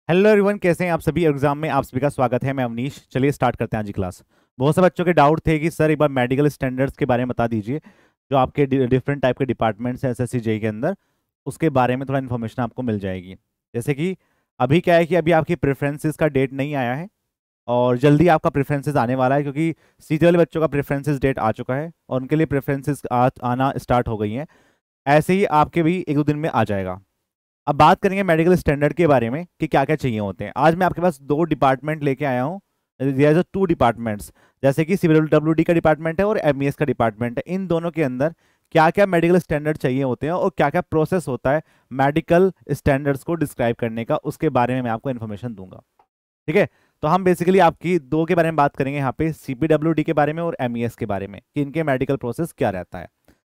Hello everyone, कैसे हैं आप सभी। एग्जाम में आप सभी का स्वागत है। मैं अवनीश। चलिए स्टार्ट करते हैं आज की क्लास। बहुत से बच्चों के डाउट थे कि सर एक बार मेडिकल स्टैंडर्ड्स के बारे में बता दीजिए, जो आपके डिफरेंट टाइप के डिपार्टमेंट्स हैं एसएससी जेई के अंदर, उसके बारे में थोड़ा इन्फॉर्मेशन आपको मिल जाएगी। जैसे कि अभी क्या है कि अभी आपकी प्रेफरेंसेस का डेट नहीं आया है और जल्दी आपका प्रेफरेंसेस आने वाला है, क्योंकि सीजी वाले बच्चों का प्रेफरेंसेस डेट आ चुका है और उनके लिए प्रेफरेंसेस आना स्टार्ट हो गई हैं। ऐसे ही आपके भी एक दो दिन में आ जाएगा। अब बात करेंगे मेडिकल स्टैंडर्ड के बारे में कि क्या क्या चाहिए होते हैं। आज मैं आपके पास दो डिपार्टमेंट लेके आया हूँ। देयर आर टू डिपार्टमेंट्स, जैसे कि CWD का डिपार्टमेंट है और MES का डिपार्टमेंट है। इन दोनों के अंदर क्या क्या मेडिकल स्टैंडर्ड चाहिए होते हैं और क्या क्या प्रोसेस होता है मेडिकल स्टैंडर्ड्स को डिस्क्राइब करने का, उसके बारे में मैं आपको इन्फॉर्मेशन दूंगा। ठीक है। तो हम बेसिकली आपकी दो के बारे में बात करेंगे यहाँ पे, CPWD के बारे में और MES के बारे में, कि इनके मेडिकल प्रोसेस क्या रहता है।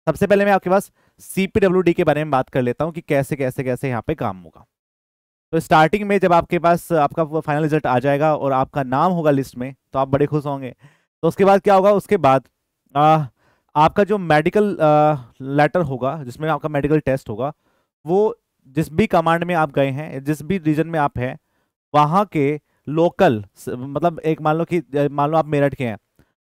सबसे पहले मैं आपके पास CPWD के बारे में बात कर लेता हूँ कि कैसे कैसे कैसे यहाँ पे काम होगा। तो स्टार्टिंग में जब आपके पास आपका फाइनल रिजल्ट आ जाएगा और आपका नाम होगा लिस्ट में, तो आप बड़े खुश होंगे। तो उसके बाद क्या होगा, उसके बाद आ, आपका जो मेडिकल लेटर होगा, जिसमें आपका मेडिकल टेस्ट होगा, वो जिस भी कमांड में आप गए हैं, जिस भी रीजन में आप हैं, वहाँ के लोकल, मतलब एक मान लो कि मान लो आप मेरठ के हैं,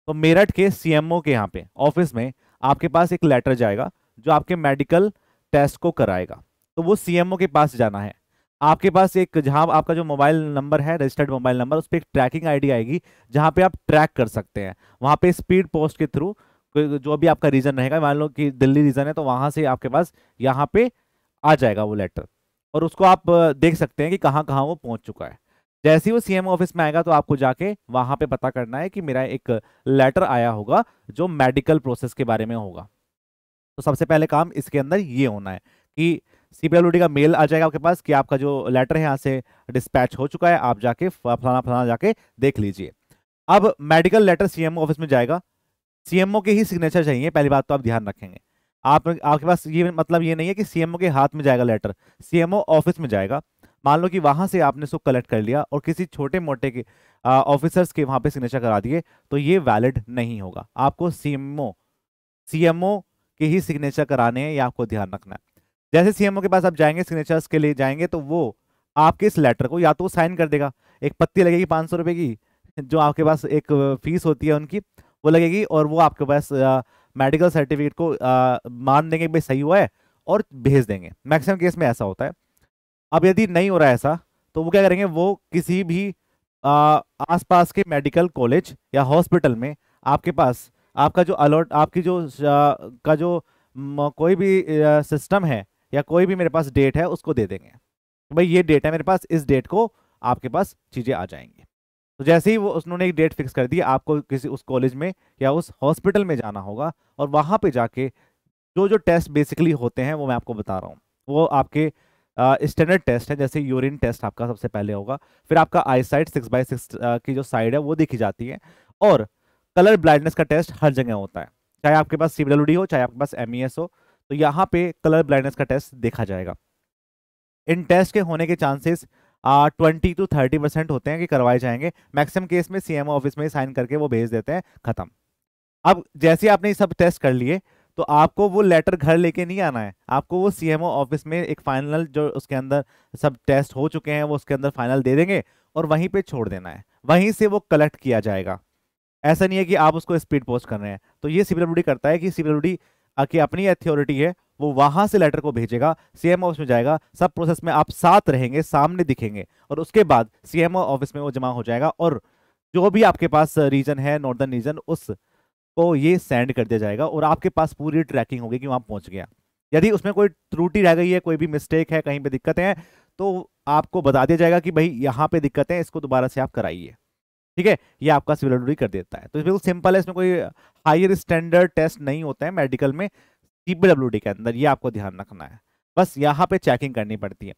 तो मेरठ के CMO के यहाँ पे ऑफिस में आपके पास एक लेटर जाएगा जो आपके मेडिकल टेस्ट को कराएगा। तो वो CMO के पास जाना है। आपके पास एक, जहां आपका जो मोबाइल नंबर है, रजिस्टर्ड मोबाइल नंबर, उस पर एक ट्रैकिंग आईडी आएगी जहां पे आप ट्रैक कर सकते हैं। वहां पे स्पीड पोस्ट के थ्रू जो भी आपका रीजन रहेगा, मान लो कि दिल्ली रीजन है, तो वहां से आपके पास यहाँ पे आ जाएगा वो लेटर, और उसको आप देख सकते हैं कि कहाँ कहाँ वो पहुंच चुका है। जैसे ही वो CMO ऑफिस में आएगा, तो आपको जाके वहां पे पता करना है कि मेरा एक लेटर आया होगा जो मेडिकल प्रोसेस के बारे में होगा। तो सबसे पहले काम इसके अंदर ये होना है कि CPWD का मेल आ जाएगा आपके पास कि आपका जो लेटर है यहाँ से डिस्पैच हो चुका है, आप जाके फलाना फलाना जाके देख लीजिए। अब मेडिकल लेटर CMO ऑफिस में जाएगा। CMO के ही सिग्नेचर चाहिए, पहली बात तो आप ध्यान रखेंगे। आप आपके पास ये मतलब ये नहीं है कि CMO के हाथ में जाएगा लेटर, CMO ऑफिस में जाएगा। मान लो कि वहां से आपने उसको कलेक्ट कर लिया और किसी छोटे मोटे के ऑफिसर्स के वहां पे सिग्नेचर करा दिए, तो ये वैलिड नहीं होगा। आपको CMO के ही सिग्नेचर कराने हैं, ये आपको ध्यान रखना है। जैसे CMO के पास आप जाएंगे, सिग्नेचर्स के लिए जाएंगे, तो वो आपके इस लेटर को या तो साइन कर देगा, एक पत्ती लगेगी 500 रुपए की, जो आपके पास एक फीस होती है उनकी, वो लगेगी, और वो आपके पास मेडिकल सर्टिफिकेट को मान देंगे कि भाई सही हुआ है, और भेज देंगे। मैक्सिमम केस में ऐसा होता है। अब यदि नहीं हो रहा है ऐसा, तो वो क्या करेंगे, वो किसी भी आसपास के मेडिकल कॉलेज या हॉस्पिटल में आपके पास आपका जो अलॉट, आपकी जो का जो कोई भी सिस्टम है या कोई भी मेरे पास डेट है, उसको दे देंगे कि भाई ये डेट है मेरे पास, इस डेट को आपके पास चीज़ें आ जाएंगी। तो जैसे ही वो उन्होंने एक डेट फिक्स कर दी, आपको किसी उस कॉलेज में या उस हॉस्पिटल में जाना होगा, और वहां पे जाके जो जो टेस्ट बेसिकली होते हैं वो मैं आपको बता रहा हूँ। वो आपके स्टैंडर्ड टेस्ट है। जैसे यूरिन टेस्ट आपका सबसे पहले होगा, फिर आपका आई साइट 6x6 की जो साइड है वो देखी जाती है, और कलर ब्लाइंडनेस का टेस्ट हर जगह होता है, चाहे आपके पास CWD हो, चाहे आपके पास MES हो, तो यहाँ पे कलर ब्लाइंडनेस का टेस्ट देखा जाएगा। इन टेस्ट के होने के चांसेस 20 to 30% होते हैं कि करवाए जाएंगे। मैक्सिमम केस में CMO ऑफिस में साइन करके वो भेज देते हैं, खत्म। अब जैसे आपने ये सब टेस्ट कर लिए, तो आपको वो लेटर घर लेके नहीं आना है। आपको वो CMO ऑफिस में एक फाइनल, जो उसके अंदर सब टेस्ट हो चुके हैं, वो उसके अंदर फाइनल दे देंगे और वहीं पे छोड़ देना है, वहीं से वो कलेक्ट किया जाएगा। ऐसा नहीं है कि आप उसको स्पीड पोस्ट कर रहे हैं। तो ये CWD करता है कि CWD की अपनी अथॉरिटी है, वो वहां से लेटर को भेजेगा, CMO ऑफिस में जाएगा, सब प्रोसेस में आप साथ रहेंगे, सामने दिखेंगे, और उसके बाद CMO ऑफिस में वो जमा हो जाएगा, और जो भी आपके पास रीजन है, नॉर्दर्न रीजन, उस को ये सेंड कर दिया जाएगा, और आपके पास पूरी ट्रैकिंग होगी कि वहां पहुंच गया। यदि उसमें कोई त्रुटि रह गई है, कोई भी मिस्टेक है, कहीं पे दिक्कत है, तो आपको बता दिया जाएगा कि भाई यहाँ पे दिक्कत है, इसको दोबारा से आप कराइए। ठीक है। ये आपका CWD कर देता है। तो बिल्कुल सिंपल है, इसमें कोई हायर स्टैंडर्ड टेस्ट नहीं होता है मेडिकल में CPWD के अंदर, ये आपको ध्यान रखना है। बस यहाँ पे चेकिंग करनी पड़ती है।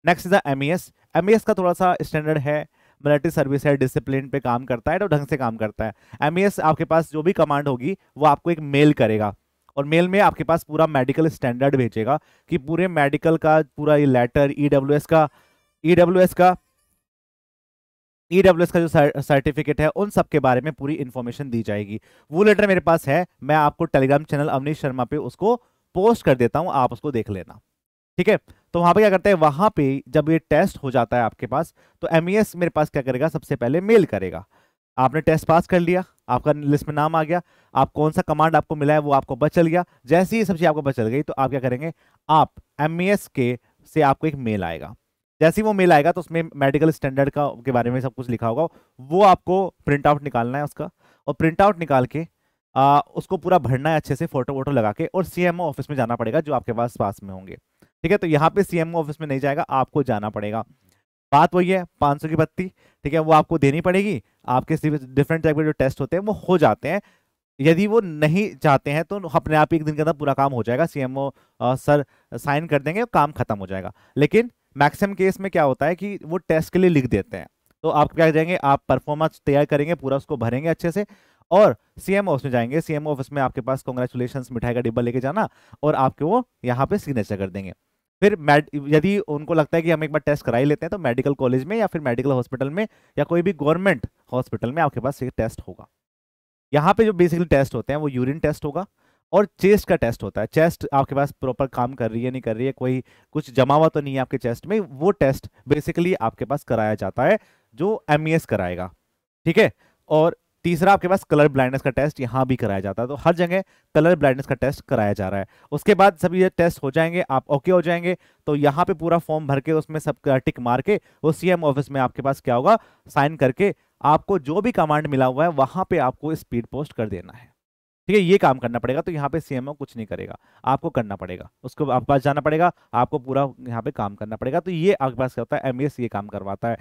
Next is MES। MES का थोड़ा सा स्टैंडर्ड है, मिलिट्री सर्विस है, डिसिप्लिन पे काम करता है, तो ढंग से काम करता है। MES आपके पास जो भी कमांड होगी, वो आपको एक मेल करेगा, और मेल में आपके पास पूरा मेडिकल स्टैंडर्ड भेजेगा कि पूरे मेडिकल का पूरा ये लेटर, ईडब्ल्यूएस का ईडब्ल्यूएस का जो सर्टिफिकेट है, उन सब के बारे में पूरी इंफॉर्मेशन दी जाएगी। वो लेटर मेरे पास है, मैं आपको टेलीग्राम चैनल अवनीश शर्मा पे उसको पोस्ट कर देता हूं, आप उसको देख लेना। ठीक है। तो वहां पे क्या करते हैं, वहां पे जब ये टेस्ट हो जाता है आपके पास, तो एमईएस मेरे पास क्या करेगा, सबसे पहले मेल करेगा। आपने टेस्ट पास कर लिया, आपका लिस्ट में नाम आ गया, आप कौन सा कमांड आपको मिला है वो आपको पता चल गया। जैसे ही सब चीज आपको पता चल गई तो आप क्या करेंगे, आप एमईएस के से आपको एक मेल आएगा। जैसे ही वो मेल आएगा तो उसमें मेडिकल स्टैंडर्ड का के बारे में सब कुछ लिखा होगा, वो आपको प्रिंट आउट निकालना है उसका, और प्रिंट आउट निकाल के उसको पूरा भरना है अच्छे से, फोटो वोटो लगा के, और सीएमओ ऑफिस में जाना पड़ेगा जो आपके पास में होंगे। ठीक है, तो यहाँ पे सीएमओ ऑफिस में नहीं जाएगा, आपको जाना पड़ेगा। बात वही है, 500 की बत्ती, ठीक है, वो आपको देनी पड़ेगी। आपके डिफरेंट टाइप के जो टेस्ट होते हैं वो हो जाते हैं। यदि वो नहीं चाहते हैं तो अपने आप ही एक दिन के अंदर पूरा काम हो जाएगा, सीएमओ सर साइन कर देंगे, काम खत्म हो जाएगा। लेकिन मैक्सिमम केस में क्या होता है कि वो टेस्ट के लिए लिख देते हैं, तो आप क्या करेंगे, आप परफॉर्मेंस तैयार करेंगे, पूरा उसको भरेंगे अच्छे से, और सीएमओ ऑफिस में जाएंगे। सीएमओ ऑफिस में आपके पास कांग्रेचुलेशंस मिठाई का डिब्बा लेके जाना, और आपके वो यहाँ पे सिग्नेचर कर देंगे। फिर यदि उनको लगता है कि हम एक बार टेस्ट करा ही लेते हैं, तो मेडिकल कॉलेज में या फिर मेडिकल हॉस्पिटल में या कोई भी गवर्नमेंट हॉस्पिटल में आपके पास एक टेस्ट होगा। यहाँ पे जो बेसिकली टेस्ट होते हैं वो यूरिन टेस्ट होगा और चेस्ट का टेस्ट होता है। चेस्ट आपके पास प्रॉपर काम कर रही है नहीं कर रही है, कोई कुछ जमा हुआ तो नहीं है आपके चेस्ट में, वो टेस्ट बेसिकली आपके पास कराया जाता है, जो एमईएस कराएगा। ठीक है, और तीसरा आपके पास कलर ब्लाइंडनेस का टेस्ट यहाँ भी कराया जाता है। तो हर जगह कलर ब्लाइंडनेस का टेस्ट कराया जा रहा है। उसके बाद सभी ये टेस्ट हो जाएंगे, आप ओके हो जाएंगे, तो यहाँ पे पूरा फॉर्म भर के उसमें सब टिक मार के वो सीएम ऑफिस में आपके पास क्या होगा, साइन करके आपको जो भी कमांड मिला हुआ है वहां पे आपको स्पीड पोस्ट कर देना है। ठीक है, ये काम करना पड़ेगा। तो यहाँ पे सीएमओ कुछ नहीं करेगा, आपको करना पड़ेगा, उसको आपके पास जाना पड़ेगा, आपको पूरा यहाँ पे काम करना पड़ेगा। तो ये आपके पास क्या होता है, एमईएस ये काम करवाता है।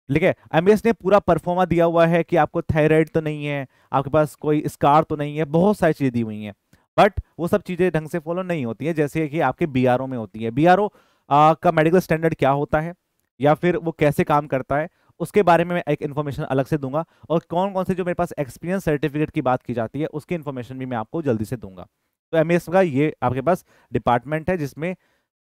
ठीक है, एमईएस ने पूरा परफॉर्मा दिया हुआ है कि आपको थायराइड तो नहीं है, आपके पास कोई स्कार तो नहीं है, बहुत सारी चीजें दी हुई हैं, बट वो सब चीजें ढंग से फॉलो नहीं होती है, जैसे कि आपके बीआरओ में होती है। बीआरओ का मेडिकल स्टैंडर्ड क्या होता है या फिर वो कैसे काम करता है, उसके बारे में मैं एक इन्फॉर्मेशन अलग से दूंगा, और कौन कौन से जो मेरे पास एक्सपीरियंस सर्टिफिकेट की बात की जाती है उसकी इन्फॉर्मेशन भी मैं आपको जल्दी से दूंगा। तो एमईएस का ये आपके पास डिपार्टमेंट है जिसमें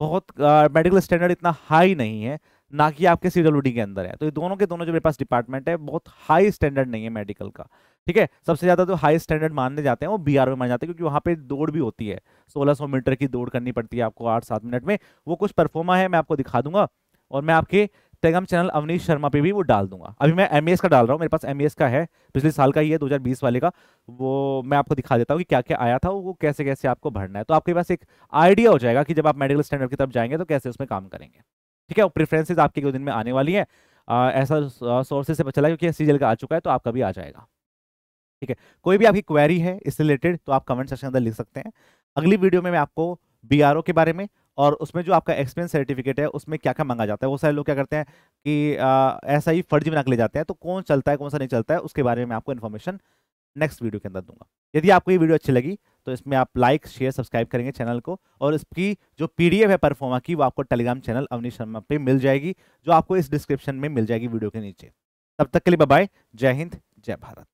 बहुत मेडिकल स्टैंडर्ड इतना हाई नहीं है, ना कि आपके सीडब्ल्यूडी के अंदर है। तो ये दोनों के दोनों जो मेरे पास डिपार्टमेंट है बहुत हाई स्टैंडर्ड नहीं है मेडिकल का। ठीक है, सबसे ज्यादा तो हाई स्टैंडर्ड मानने जाते हैं वो बीआरओ में माने जाते हैं, क्योंकि वहां पे दौड़ भी होती है, 1600 मीटर की दौड़ करनी पड़ती है आपको 8-7 मिनट में। वो कुछ परफॉर्मा है, मैं आपको दिखा दूंगा, और मैं आपके टेलीग्राम चैनल अवनीश शर्मा पे भी वो डाल दूंगा। अभी मैं एमईएस का डाल रहा हूँ, मेरे पास एमईएस का है, पिछले साल का ही है, 2020 वाले का। वो मैं आपको दिखा देता हूँ कि क्या क्या आया था, वो कैसे कैसे आपको भरना है, तो आपके पास एक आइडिया हो जाएगा कि जब आप मेडिकल स्टैंडर्ड की तरफ जाएंगे तो कैसे उसमें काम करेंगे। ठीक है, और प्रेफरेंसेस आपके 2 दिन में आने वाली है, ऐसा सोर्सेज से पता चला क्योंकि सीजल का आ चुका है, तो आपका भी आ जाएगा। ठीक है, कोई भी आपकी क्वेरी है इससे रिलेटेड तो आप कमेंट सेक्शन के अंदर लिख सकते हैं। अगली वीडियो में मैं आपको बीआरओ के बारे में और उसमें जो आपका एक्सपीरियंस सर्टिफिकेट है उसमें क्या क्या मांगा जाता है, वो सारे लोग क्या करते हैं कि ऐसा ही फर्जी बना के ले जाते हैं, तो कौन चलता है कौन सा नहीं चलता है उसके बारे में मैं आपको इन्फॉर्मेशन नेक्स्ट वीडियो के अंदर दूंगा। यदि आपको ये वीडियो अच्छी लगी तो इसमें आप लाइक शेयर सब्सक्राइब करेंगे चैनल को, और इसकी जो पीडीएफ है परफॉर्मा की वो आपको टेलीग्राम चैनल अवनीश शर्मा पे मिल जाएगी, जो आपको इस डिस्क्रिप्शन में मिल जाएगी वीडियो के नीचे। तब तक के लिए बाय बाय, जय हिंद जय भारत।